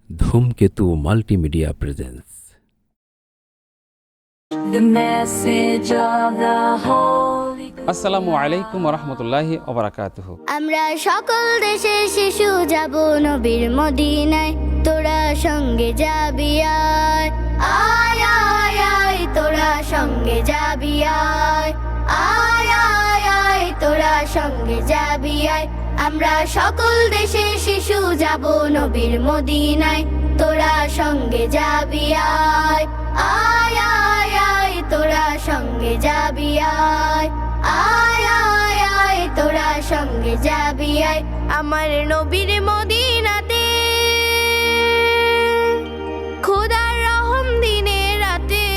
ধূমকেতু multimedia presence. আসসালামু আলাইকুম রহমতুল্লাহি ওবারাকাতুহু। আমরা সকল দেশের শিশু যাব নবীর মদিনায়, তোরা সঙ্গে যাবি আয় আয় আয় আয়, তোরা সঙ্গে যাবি আয় আয় আয় আয়, তোরা সঙ্গে যাবি আয়। আমরা সকল দেশের শিশু যাব নবীর মদিনায়, তোরা সঙ্গে যাবি আয় আয় আয় আয়, তোরা সঙ্গে যাবি আয় আয় আয় আয়, তোরা সঙ্গে যাবি আয়। আমার নবীর মদিনাতে খোদার রহম দিনে রাতে,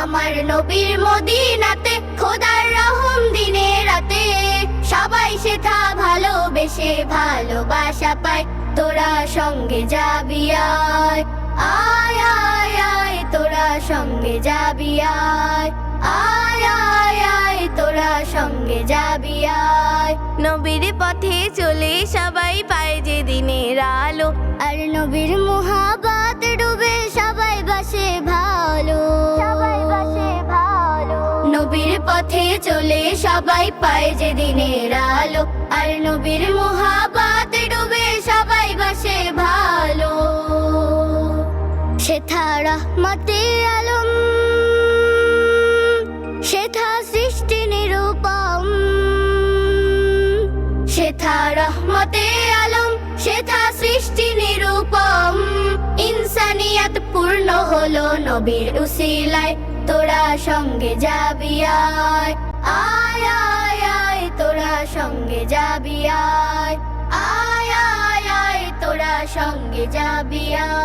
আমার নবীর মদিনাতে খোদার রহম দিনে রাতে, সবাই সেথা ভালোবেসে ভালোবাসা পায়, তোরা সঙ্গে যাবি আয় আয় আয় আয়, তোরা সঙ্গে যাবি আয় আয় আয় আয়, তোরা সঙ্গে যাবি আয়। নবীর পথে চলে সবাই পায় যে দিনের আলো, আর নবীর মুহাব্বত ডুবে সবাই বাসে ভালো, সবাই বাসে ভালো। নবীর পথে চলে সবাই পায় যে দিনের আলো, আর নবীর মুহাব্বত ডুবে সবাই বাসে ভালো। সেথা রহমতে আলম, সেথা সৃষ্টি নিরূপম, সেথা রহমতে আলম, সেথা সৃষ্টি নিরূপম। ইনসানিয়াত পূর্ণ হলো নবীর উসিলায়, তোরা সঙ্গে যাবি আয় আয় আয় আয়, তোরা সঙ্গে যাবি আয় আয় আয় আয়, তোরা সঙ্গে যাবি আয়।